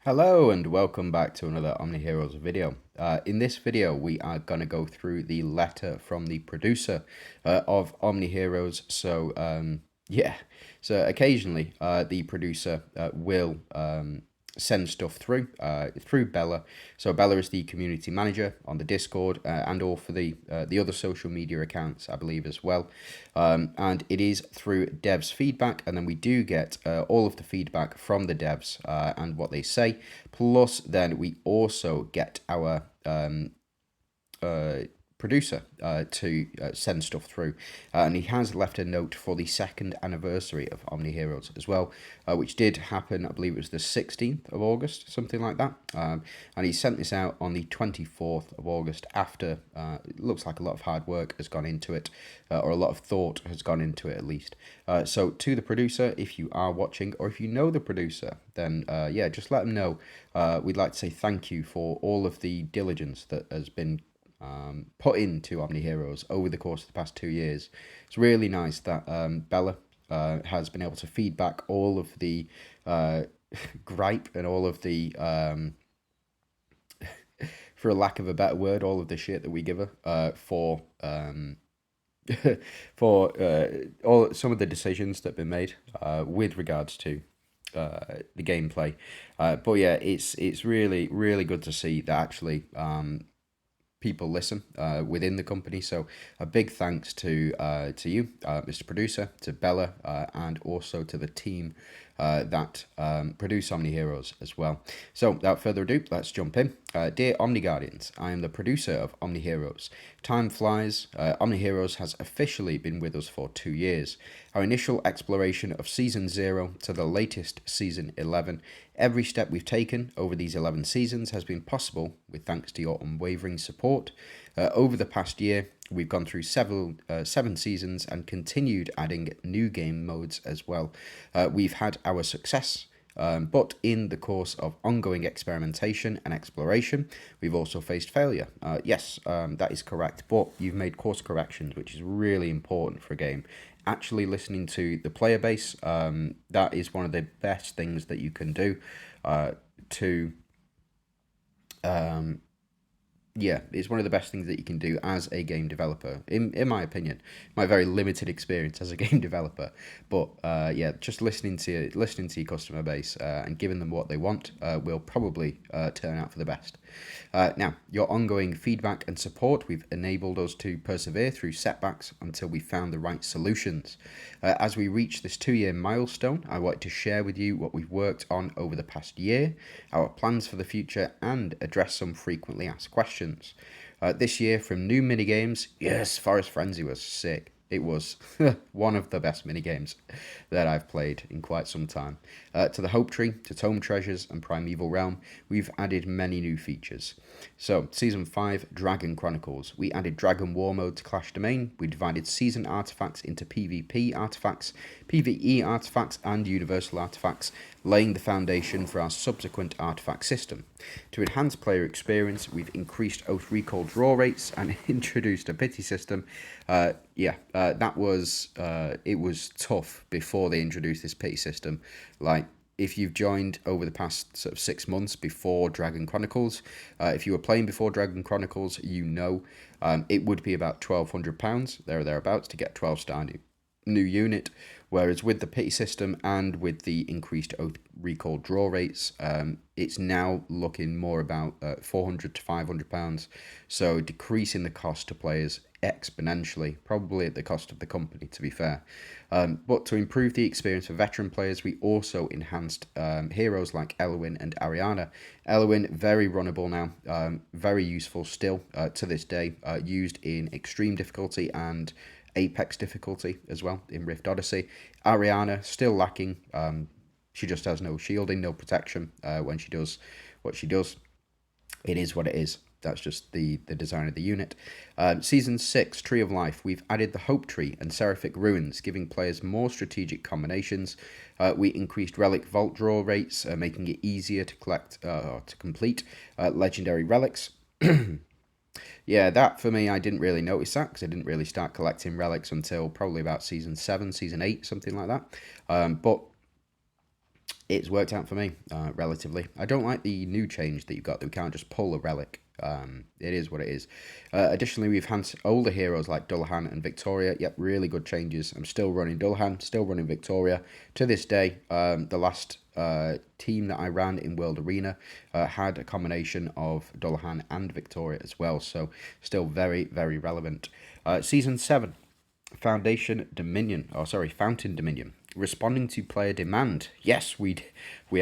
Hello and welcome back to another OmniHeroes video. In this video, we are going to go through the letter from the producer of OmniHeroes. Yeah, so occasionally the producer will send stuff through Bella. So Bella is the community manager on the Discord and all for the other social media accounts, I believe, as well. And it is through devs feedback, and then we do get all of the feedback from the devs and what they say. Plus, then we also get our uh, producer to send stuff through. And he has left a note for the second anniversary of Omni Heroes as well, which did happen, I believe it was the 16th of August, something like that. And he sent this out on the 24th of August after it looks like a lot of hard work has gone into it, or a lot of thought has gone into it at least. So to the producer, if you are watching or if you know the producer, then yeah, just let them know. We'd like to say thank you for all of the diligence that has been put into Omni Heroes over the course of the past 2 years. It's really nice that Bella has been able to feedback all of the gripe and all of the, for a lack of a better word, all of the shit that we give her for all some of the decisions that have been made with regards to the gameplay. But yeah, it's really good to see that actually people listen within the company. So a big thanks to you, Mr. Producer, to Bella, and also to the team that produce Omni Heroes as well. So without further ado, let's jump in. Dear Omni Guardians, I am the producer of Omni Heroes. Time flies. Omni Heroes has officially been with us for 2 years. Our initial exploration of Season 0 to the latest Season 11. Every step we've taken over these 11 seasons has been possible with thanks to your unwavering support. Over the past year, we've gone through 7 seasons and continued adding new game modes as well. We've had our success, but in the course of ongoing experimentation and exploration, we've also faced failure. Yes, that is correct, but you've made course corrections, which is really important for a game. Actually listening to the player base, that is one of the best things that you can do to yeah, it's one of the best things that you can do as a game developer, in my opinion, my very limited experience as a game developer. But yeah, just listening to your customer base and giving them what they want will probably turn out for the best. Now, your ongoing feedback and support, we've enabled us to persevere through setbacks until we found the right solutions. As we reach this 2-year milestone, I want to share with you what we've worked on over the past year, our plans for the future, and address some frequently asked questions. This year, from new minigames, yes, Forest Frenzy was sick. It was one of the best minigames that I've played in quite some time. To the Hope Tree, to Tome Treasures, and Primeval Realm, we've added many new features. So, Season 5, Dragon Chronicles. We added Dragon War Mode to Clash Domain. We divided Season artifacts into PvP artifacts, PvE artifacts, and Universal artifacts, laying the foundation for our subsequent artifact system. To enhance player experience, we've increased Oath Recall draw rates and introduced a pity system. That was it was tough before they introduced this pity system. Like, if you've joined over the past sort of 6 months before Dragon Chronicles, if you were playing before Dragon Chronicles, you know it would be about £1,200 there or thereabouts to get 12-star new unit. Whereas with the pity system and with the increased Oath Recall draw rates, it's now looking more about £400 to £500. So decreasing the cost to players exponentially, probably at the cost of the company, to be fair. But to improve the experience for veteran players, we also enhanced heroes like Elwyn and Ariana. Elwyn, very runnable now, very useful still to this day, used in extreme difficulty and Apex difficulty as well in Rift Odyssey. Ariana, still lacking. She just has no shielding, no protection when she does what she does. It is what it is. That's just the design of the unit. Season 6, Tree of Life. We've added the Hope Tree and Seraphic Ruins, giving players more strategic combinations. We increased Relic Vault draw rates, making it easier to collect or to complete legendary relics. Yeah, that for me, I didn't really notice that because I didn't really start collecting relics until probably about Season 7, Season 8, something like that. But it's worked out for me relatively. I don't like the new change that you've got that we can't just pull a relic. It is what it is. Additionally, we've had older heroes like Dullahan and Victoria. Yep, really good changes. I'm still running Dullahan, still running Victoria. To this day, the last team that I ran in World Arena had a combination of Dullahan and Victoria as well. So still very, very relevant. Season 7. Fountain Dominion. Responding to player demand. Yes, we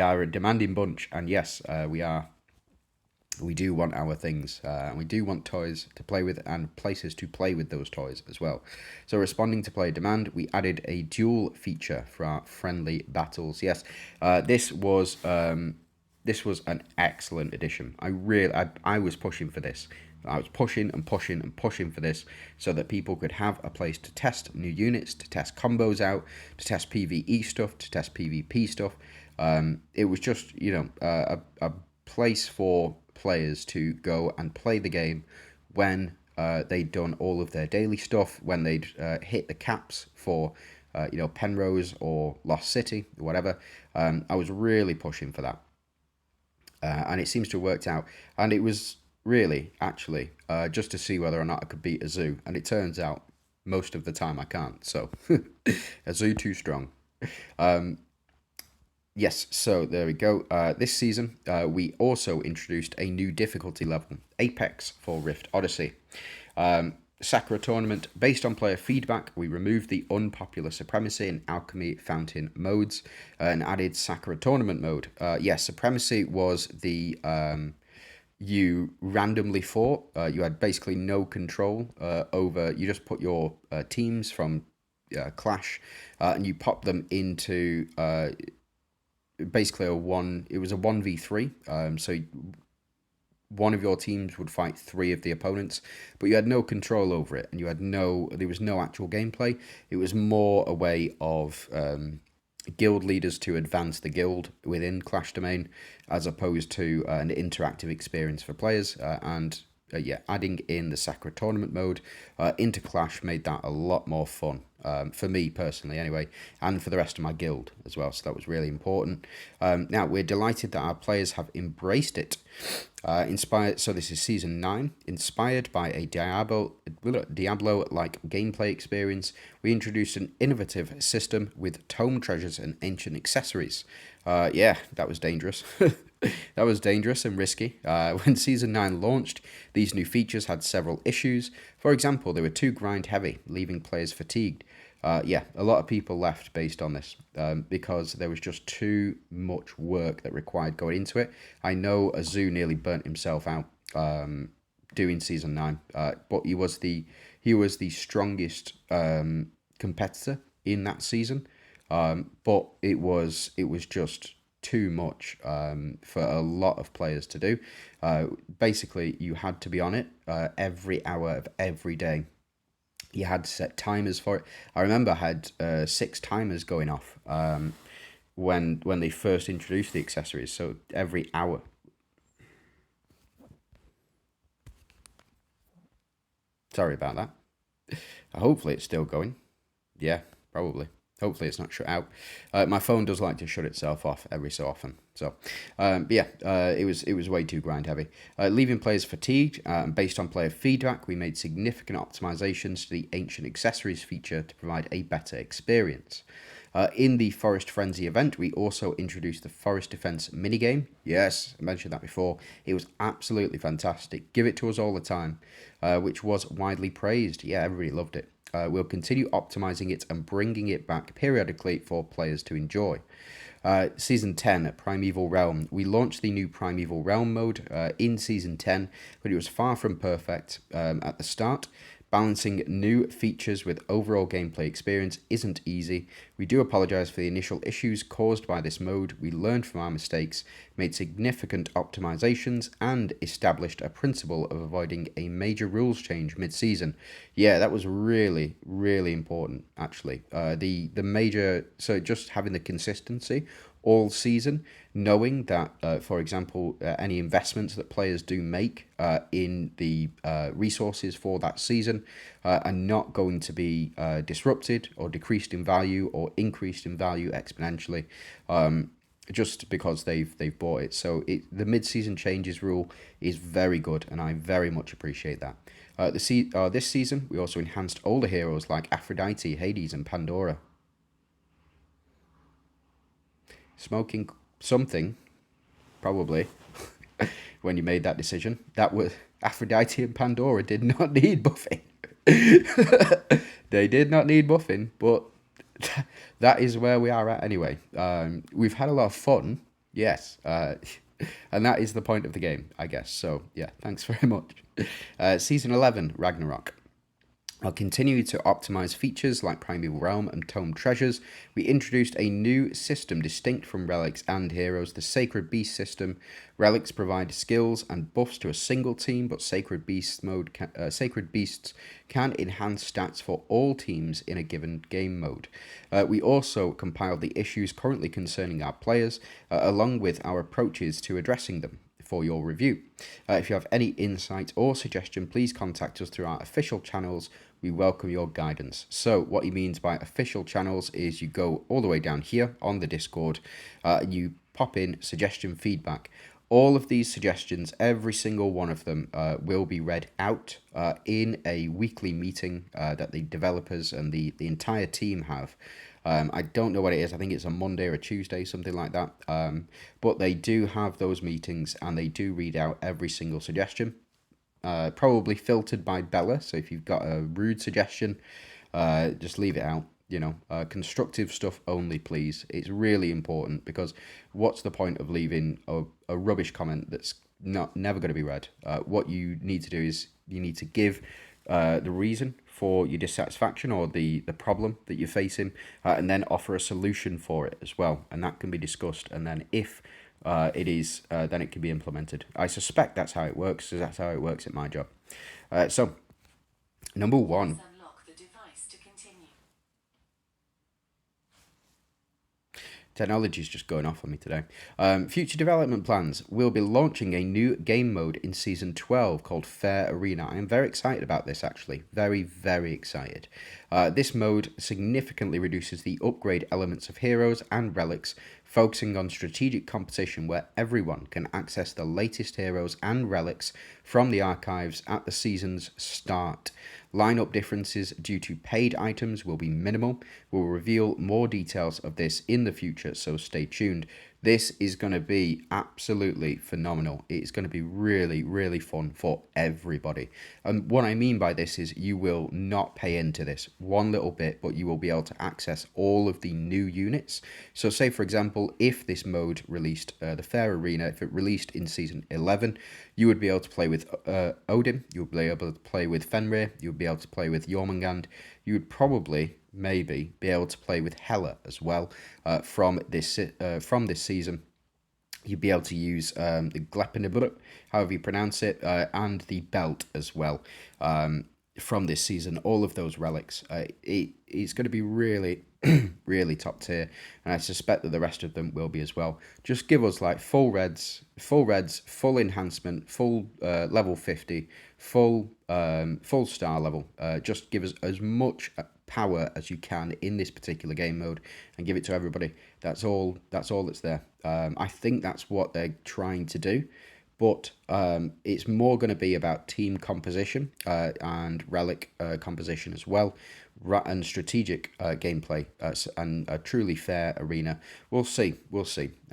are a demanding bunch, and yes, we do want our things, and we do want toys to play with and places to play with those toys as well. So, responding to player demand, we added a duel feature for our friendly battles. Yes, this was an excellent addition. I was pushing for this. I was pushing and pushing and pushing for this so that people could have a place to test new units, to test combos out, to test PvE stuff, to test PvP stuff. It was just, a place for players to go and play the game when they'd done all of their daily stuff, when they'd hit the caps for, Penrose or Lost City, or whatever. I was really pushing for that. And it seems to have worked out. And it was really, actually, just to see whether or not I could beat a zoo. And it turns out most of the time I can't. So, a zoo too strong. Yes, so there we go. This season, we also introduced a new difficulty level, Apex, for Rift Odyssey. Sakura tournament. Based on player feedback, we removed the unpopular Supremacy and Alchemy Fountain modes and added Sakura tournament mode. Yes, Supremacy was the you randomly fought. You had basically no control over. You just put your teams from Clash and you pop them into basically it was a 1v3. So one of your teams would fight three of the opponents, but you had no control over it, and there was no actual gameplay. It was more a way of guild leaders to advance the guild within Clash Domain, as opposed to an interactive experience for players. Adding in the Sakura tournament mode into Clash made that a lot more fun. For me personally, anyway, and for the rest of my guild as well. So that was really important. Now we're delighted that our players have embraced it. So this is season 9. Inspired by a Diablo-like gameplay experience, we introduced an innovative system with tome treasures and ancient accessories. That was dangerous. That was dangerous and risky. When Season 9 launched, these new features had several issues. For example, they were too grind heavy, leaving players fatigued. A lot of people left based on this because there was just too much work that required going into it. I know Azu nearly burnt himself out doing Season 9, but he was the strongest competitor in that season. But it was just too much for a lot of players to do. Basically, you had to be on it every hour of every day. You had to set timers for it. I remember I had 6 timers going off when they first introduced the accessories. So every hour. Sorry about that. Hopefully it's still going. Yeah, probably. Hopefully it's not shut out. My phone does like to shut itself off every so often. So, it was way too grind heavy. Leaving players fatigued. Based on player feedback, we made significant optimizations to the ancient accessories feature to provide a better experience. In the Forest Frenzy event, we also introduced the Forest Defense minigame. Yes, I mentioned that before. It was absolutely fantastic. Give it to us all the time, which was widely praised. Yeah, everybody loved it. We'll continue optimizing it and bringing it back periodically for players to enjoy. Season 10, Primeval Realm. We launched the new Primeval Realm mode in Season 10, but it was far from perfect at the start. Balancing new features with overall gameplay experience isn't easy. We do apologize for the initial issues caused by this mode. We learned from our mistakes, made significant optimizations, and established a principle of avoiding a major rules change mid-season. Yeah, that was really, really important, actually. The major, so just having the consistency all season, knowing that, for example, any investments that players do make in the resources for that season are not going to be disrupted or decreased in value or increased in value exponentially. just because they've bought it. So the mid-season changes rule is very good, and I very much appreciate that. This season, we also enhanced older heroes like Aphrodite, Hades, and Pandora. Smoking something, probably, when you made that decision. That was Aphrodite and Pandora did not need buffing. They did not need buffing, but that is where we are at anyway. We've had a lot of fun, yes, and that is the point of the game, I guess. So yeah, thanks very much. Season 11, Ragnarok. I'll continue to optimize features like Primeval Realm and Tome Treasures. We introduced a new system distinct from Relics and Heroes, the Sacred Beast system. Relics provide skills and buffs to a single team, but Sacred Beasts can enhance stats for all teams in a given game mode. We also compiled the issues currently concerning our players, along with our approaches to addressing them for your review. If you have any insight or suggestion, please contact us through our official channels. We welcome your guidance. So what he means by official channels is you go all the way down here on the Discord, you pop in suggestion feedback. All of these suggestions, every single one of them, will be read out in a weekly meeting that the developers and the entire team have. I don't know what it is. I think it's a Monday or a Tuesday, something like that. But they do have those meetings, and they do read out every single suggestion. Probably filtered by Bella. So if you've got a rude suggestion, just leave it out. Constructive stuff only, please. It's really important, because what's the point of leaving a rubbish comment that's never going to be read? What you need to do is you need to give the reason for your dissatisfaction or the problem that you're facing, and then offer a solution for it as well. And that can be discussed. And then if it is, then it can be implemented. I suspect that's how it works, because that's how it works at my job. So, number one. Technology is just going off on me today. Future development plans. We'll be launching a new game mode in Season 12 called Fair Arena. I am very excited about this, actually. Very, very excited. This mode significantly reduces the upgrade elements of heroes and relics, focusing on strategic competition where everyone can access the latest heroes and relics from the archives at the season's start. Lineup differences due to paid items will be minimal. We'll reveal more details of this in the future, so stay tuned. This is going to be absolutely phenomenal. It's going to be really, really fun for everybody. And what I mean by this is you will not pay into this one little bit, but you will be able to access all of the new units. So say, for example, if this mode released, the Fair Arena, if it released in Season 11, you would be able to play with Odin, you would be able to play with Fenrir, you would be able to play with Jormungand, you would probably maybe be able to play with Hela as well from this season. You'd be able to use the Gleipnir, however you pronounce it, and the belt as well from this season. All of those relics. It's going to be really, really top tier, and I suspect that the rest of them will be as well. Just give us like full reds, full enhancement, full level 50, full star level. Just give us as much power as you can in this particular game mode and give it to everybody. That's all that's there. I think that's what they're trying to do, but it's more going to be about team composition and relic composition as well, and strategic gameplay and a truly fair arena. We'll see.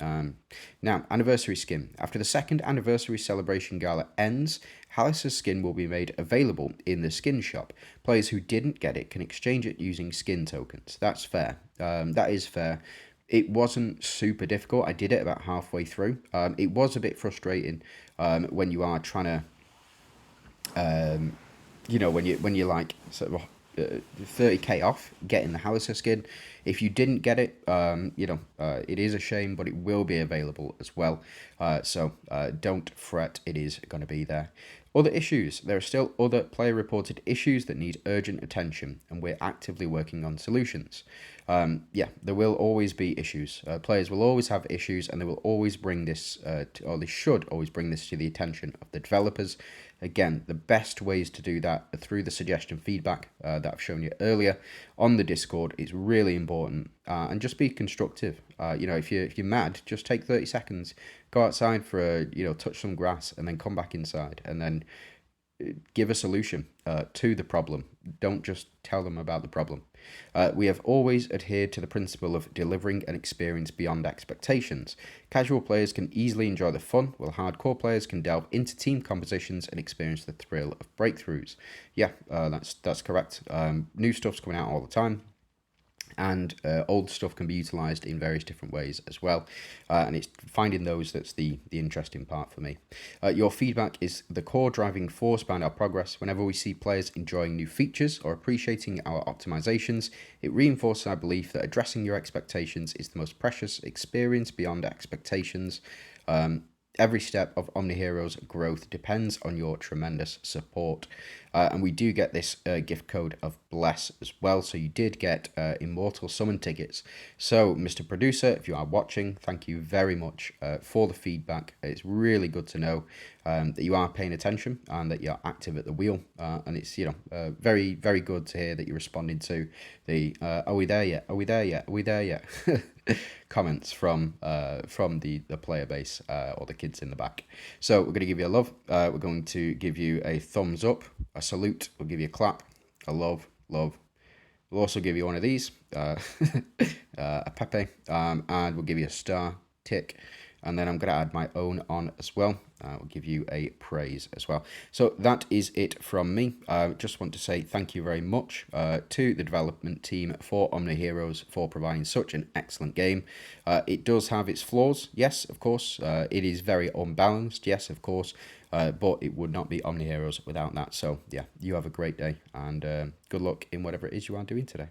Now, anniversary skin. After the second anniversary celebration gala ends, Halis's skin will be made available in the skin shop. Players who didn't get it can exchange it using skin tokens. That's fair. That is fair. It wasn't super difficult. I did it about halfway through. It was a bit frustrating when you are trying to, when you're like sort of 30k off getting the Halister skin. If you didn't get it, it is a shame, but it will be available as well. So don't fret, it is going to be there. Other issues. There are still other player-reported issues that need urgent attention, and we're actively working on solutions. There will always be issues. Players will always have issues, and they will always bring this, or they should always bring this to the attention of the developers. Again, the best ways to do that are through the suggestion feedback that I've shown you earlier on the Discord. It's really important, and just be constructive. If you're mad, just take 30 seconds, go outside for touch some grass, and then come back inside, and then give a solution to the problem. Don't just tell them about the problem. We have always adhered to the principle of delivering an experience beyond expectations. Casual players can easily enjoy the fun, while hardcore players can delve into team compositions and experience the thrill of breakthroughs. Yeah, that's correct. New stuff's coming out all the time, and old stuff can be utilized in various different ways as well. And it's finding those that's the interesting part for me. Your feedback is the core driving force behind our progress. Whenever we see players enjoying new features or appreciating our optimizations, it reinforces our belief that addressing your expectations is the most precious experience beyond expectations. Every step of OmniHeroes growth depends on your tremendous support. And we do get this gift code of Bless as well. So you did get Immortal Summon tickets. So, Mr. Producer, if you are watching, thank you very much for the feedback. It's really good to know that you are paying attention and that you're active at the wheel. And it's, very, very good to hear that you're responding to the are we there yet? Are we there yet? Are we there yet? Comments from the player base or the kids in the back. So we're going to give you a love. We're going to give you a thumbs up, a salute. We'll give you a clap, a love. We'll also give you one of these, a pepe, and we'll give you a star, tick, and then I'm going to add my own on as well. We'll give you a praise as well. So that is it from me. Just want to say thank you very much to the development team for OmniHeroes for providing such an excellent game. It does have its flaws, yes, of course. It is very unbalanced, yes, of course. But it would not be OmniHeroes without that. So yeah, you have a great day, and good luck in whatever it is you are doing today.